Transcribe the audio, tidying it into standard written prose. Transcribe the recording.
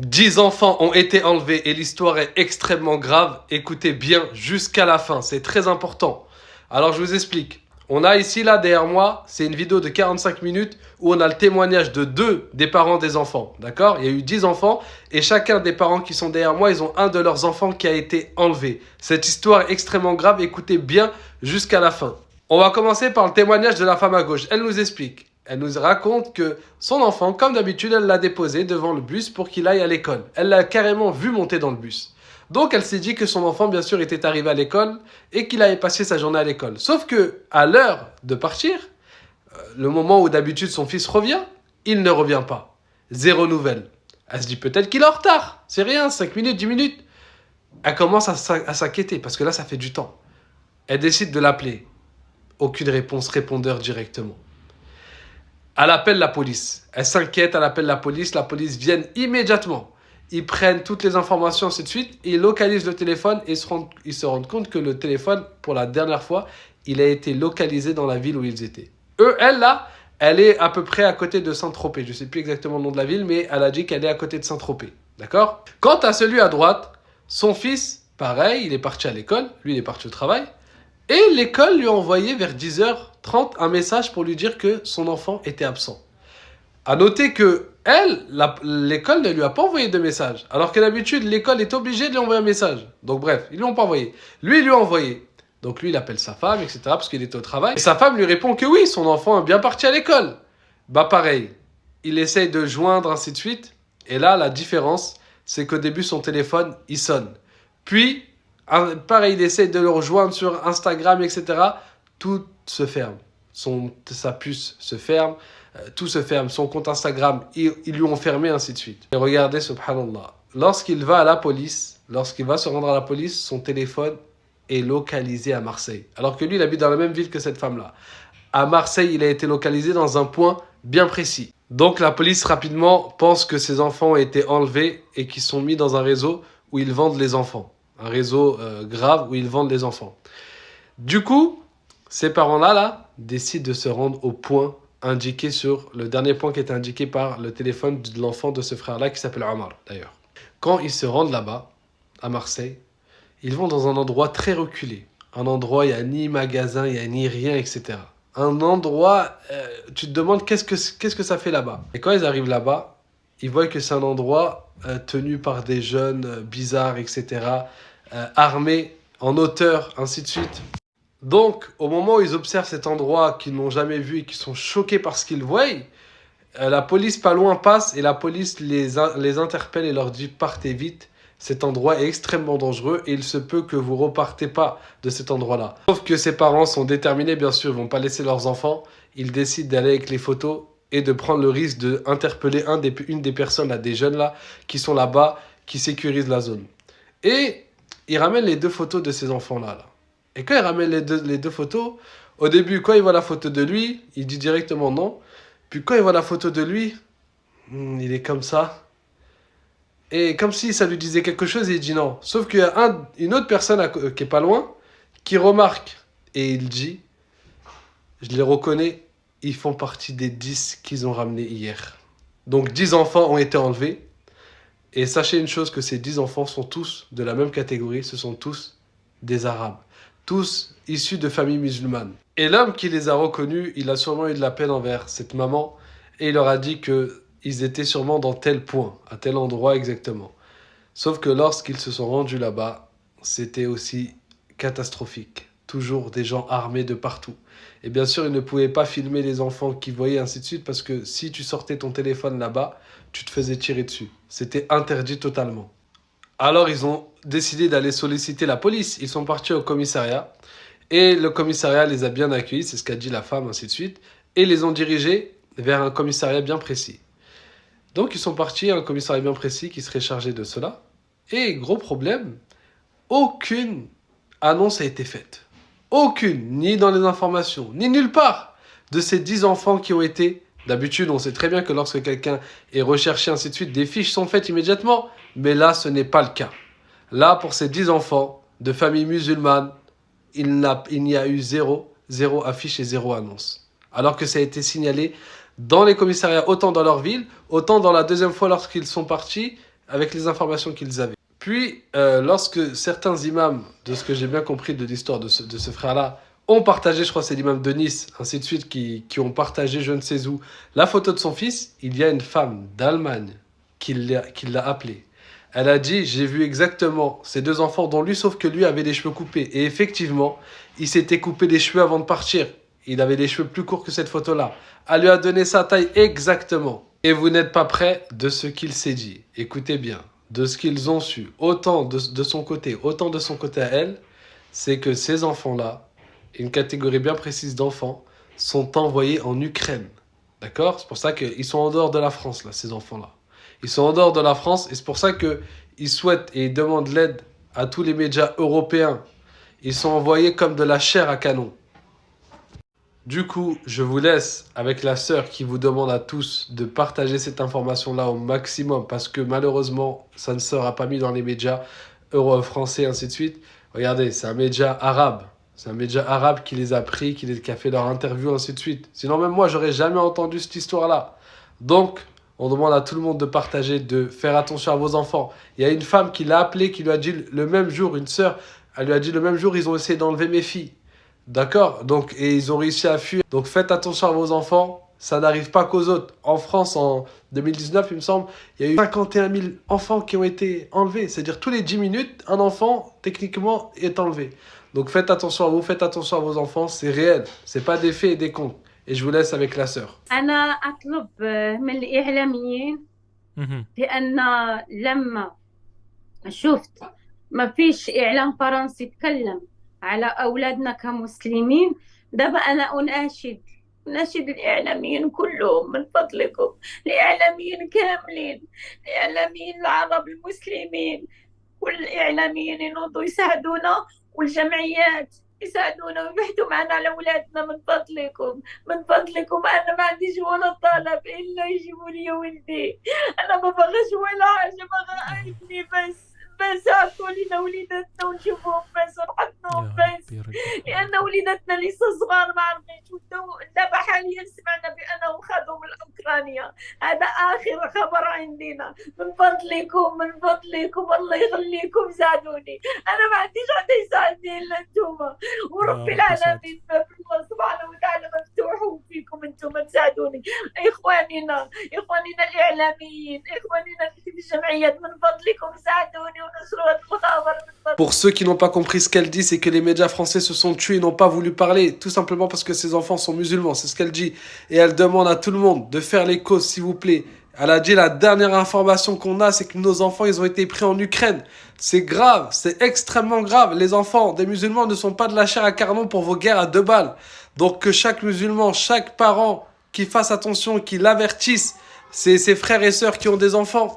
10 enfants ont été enlevés et l'histoire est extrêmement grave. Écoutez bien jusqu'à la fin, c'est très important. Alors je vous explique. On a ici, là, derrière moi, c'est une vidéo de 45 minutes où on a le témoignage de 2 des parents des enfants. D'accord? Il y a eu 10 enfants et chacun des parents qui sont derrière moi, ils ont un de leurs enfants qui a été enlevé. Cette histoire est extrêmement grave, écoutez bien jusqu'à la fin. On va commencer par le témoignage de la femme à gauche. Elle nous explique. Elle nous raconte que son enfant, comme d'habitude, elle l'a déposé devant le bus pour qu'il aille à l'école. Elle l'a carrément vu monter dans le bus. Donc elle s'est dit que son enfant, bien sûr, était arrivé à l'école et qu'il avait passé sa journée à l'école. Sauf que à l'heure de partir, le moment où d'habitude son fils revient, il ne revient pas. Zéro nouvelle. Elle se dit peut-être qu'il est en retard. C'est rien, 5 minutes, 10 minutes. Elle commence à s'inquiéter parce que là, ça fait du temps. Elle décide de l'appeler. Aucune réponse, répondeur directement. Elle appelle la police. Elle s'inquiète, elle appelle la police vient immédiatement. Ils prennent toutes les informations, ainsi de suite, et ils localisent le téléphone et ils se rendent compte que le téléphone, pour la dernière fois, il a été localisé dans la ville où ils étaient. Elle est à peu près à côté de Saint-Tropez. Je ne sais plus exactement le nom de la ville, mais elle a dit qu'elle est à côté de Saint-Tropez. D'accord? Quant à celui à droite, son fils, pareil, il est parti à l'école, lui il est parti au travail, et l'école lui a envoyé vers 10h30 un message pour lui dire que son enfant était absent. À noter que l'école ne lui a pas envoyé de message. Alors que d'habitude, l'école est obligée de lui envoyer un message. Donc bref, ils ne lui ont pas envoyé. Lui, il lui a envoyé. Donc lui, il appelle sa femme, etc. parce qu'il était au travail. Et sa femme lui répond que oui, son enfant est bien parti à l'école. Bah pareil, il essaye de joindre, ainsi de suite. Et là, la différence, c'est qu'au début, son téléphone, il sonne. Puis, pareil, il essaye de le rejoindre sur Instagram, etc. Tout se ferme. Sa puce se ferme. Tout se ferme, son compte Instagram, ils lui ont fermé, ainsi de suite. Et regardez, subhanallah, lorsqu'il va à la police, lorsqu'il va se rendre à la police, son téléphone est localisé à Marseille. Alors que lui, il habite dans la même ville que cette femme-là. À Marseille, il a été localisé dans un point bien précis. Donc la police, rapidement, pense que ses enfants ont été enlevés et qu'ils sont mis dans un réseau où ils vendent les enfants. Un réseau grave où ils vendent les enfants. Du coup, ces parents-là, décident de se rendre au point indiqué sur le dernier point qui était indiqué par le téléphone de l'enfant de ce frère-là qui s'appelle Omar d'ailleurs. Quand ils se rendent là-bas, à Marseille, ils vont dans un endroit très reculé. Un endroit, il n'y a ni magasin, il n'y a ni rien, etc. Un endroit, tu te demandes qu'est-ce que ça fait là-bas. Et quand ils arrivent là-bas, ils voient que c'est un endroit tenu par des jeunes bizarres, etc. Armés, en hauteur, ainsi de suite. Donc, au moment où ils observent cet endroit qu'ils n'ont jamais vu et qu'ils sont choqués par ce qu'ils voient, la police pas loin passe et la police les interpelle et leur dit « Partez vite, cet endroit est extrêmement dangereux et il se peut que vous repartez pas de cet endroit-là. » Sauf que ces parents sont déterminés, bien sûr, ils vont pas laisser leurs enfants. Ils décident d'aller avec les photos et de prendre le risque d'interpeller une des personnes, là, des jeunes là, qui sont là-bas, qui sécurisent la zone. Et ils ramènent les 2 photos de ces enfants-là, là. Et quand il ramène les deux photos, au début, quand il voit la photo de lui, il dit directement non. Puis quand il voit la photo de lui, il est comme ça. Et comme si ça lui disait quelque chose, il dit non. Sauf qu'il y a une autre personne qui est pas loin, qui remarque. Et il dit, je les reconnais, ils font partie des 10 qu'ils ont ramenés hier. Donc 10 enfants ont été enlevés. Et sachez une chose, que ces 10 enfants sont tous de la même catégorie, ce sont tous des Arabes. Tous issus de familles musulmanes. Et l'homme qui les a reconnus, il a sûrement eu de la peine envers cette maman et il leur a dit qu'ils étaient sûrement dans tel point, à tel endroit exactement. Sauf que lorsqu'ils se sont rendus là-bas, c'était aussi catastrophique. Toujours des gens armés de partout. Et bien sûr, ils ne pouvaient pas filmer les enfants qui voyaient, ainsi de suite, parce que si tu sortais ton téléphone là-bas, tu te faisais tirer dessus. C'était interdit totalement. Alors, ils ont décidé d'aller solliciter la police. Ils sont partis au commissariat. Et le commissariat les a bien accueillis, c'est ce qu'a dit la femme, ainsi de suite. Et les ont dirigés vers un commissariat bien précis. Donc, ils sont partis à un commissariat bien précis qui serait chargé de cela. Et gros problème, aucune annonce a été faite. Aucune, ni dans les informations, ni nulle part, de ces 10 enfants qui ont été... D'habitude, on sait très bien que lorsque quelqu'un est recherché, ainsi de suite, des fiches sont faites immédiatement. Mais là, ce n'est pas le cas. Là, pour ces 10 enfants de famille musulmane, il n'y a eu zéro affiche et 0 annonce. Alors que ça a été signalé dans les commissariats, autant dans leur ville, autant dans la deuxième fois lorsqu'ils sont partis, avec les informations qu'ils avaient. Puis, lorsque certains imams, de ce que j'ai bien compris de l'histoire de ce frère-là, ont partagé, je crois que c'est l'imam de Nice, ainsi de suite, qui ont partagé, je ne sais où, la photo de son fils, il y a une femme d'Allemagne qui l'a appelé. Elle a dit, j'ai vu exactement ces deux enfants dont lui, sauf que lui avait les cheveux coupés. Et effectivement, il s'était coupé les cheveux avant de partir. Il avait les cheveux plus courts que cette photo-là. Elle lui a donné sa taille exactement. Et vous n'êtes pas prêts de ce qu'il s'est dit. Écoutez bien, de ce qu'ils ont su, autant de son côté, autant de son côté à elle, c'est que ces enfants-là, une catégorie bien précise d'enfants, sont envoyés en Ukraine. D'accord? C'est pour ça qu'ils sont en dehors de la France, là, ces enfants-là. Ils sont en dehors de la France et c'est pour ça qu'ils souhaitent et ils demandent l'aide à tous les médias européens. Ils sont envoyés comme de la chair à canon. Du coup, je vous laisse avec la sœur qui vous demande à tous de partager cette information-là au maximum parce que malheureusement, ça ne sera pas mis dans les médias français, ainsi de suite. Regardez, c'est un média arabe. C'est un média arabe qui les a pris, qui a fait leur interview, ainsi de suite. Sinon, même moi, j'aurais jamais entendu cette histoire-là. Donc, on demande à tout le monde de partager, de faire attention à vos enfants. Il y a une femme qui l'a appelé, qui lui a dit le même jour, une sœur, elle lui a dit le même jour, ils ont essayé d'enlever mes filles. D'accord? Donc, et ils ont réussi à fuir. Donc, faites attention à vos enfants. Ça n'arrive pas qu'aux autres. En France, en 2019, il me semble, il y a eu 51 000 enfants qui ont été enlevés. C'est-à-dire, tous les 10 minutes, un enfant, techniquement, est enlevé. Donc, faites attention à vous, faites attention à vos enfants. C'est réel. C'est pas des faits et des contes. Et je vous laisse avec la sœur. أنا أطلب من الإعلاميين مهم. بأن لما شفت ما فيش إعلام فرنسي يتكلم على أولادنا كمسلمين، ده بقى أنا أناشد الإعلاميين كلهم من فضلكم، الإعلاميين كاملين، الإعلاميين العرب المسلمين، كل الإعلاميين ينوضوا يساعدونا والجمعيات يساعدونا ويبحثوا معنا على أولادنا من فضلكم من فضلكم. أنا ما عنديش ولا طلب إلا يجيبوا لي ولدي، أنا ما بغاش ولا حاجة، بغا ابني بس عطوا لنا وليداتنا ونشوفهم بس ونحضنهم يا بس، ربي رجع لأن وليداتنا لسه صغار ما عارفينش. دابا حاليا سمعنا بأنهم خذوا من أوكرانيا، هذا آخر خبر عندنا. من فضلكم الله يخليكم ساعدوني، أنا ما عنديش حد يساعدني إلا أنتوما، ورب رب العالمين باب الله سبحانه وتعالى مفتوح وفيكم أنتوما تساعدوني. إخواننا الإعلاميين، إخواننا في الجمعيات، من فضلكم ساعدوني ونشروا الخبر من فضلكم. Pour ceux qui n'ont pas compris ce qu'elle dit, c'est que les médias français se sont tués et n'ont pas voulu parler, tout simplement parce que ces enfants sont musulmans, c'est ce qu'elle dit. Et elle demande à tout le monde de faire les causes, s'il vous plaît. Elle a dit la dernière information qu'on a, c'est que nos enfants, ils ont été pris en Ukraine. C'est grave, c'est extrêmement grave. Les enfants des musulmans ne sont pas de la chair à canon pour vos guerres à 2 balles. Donc que chaque musulman, chaque parent qui fasse attention, qui l'avertisse, ses frères et sœurs qui ont des enfants,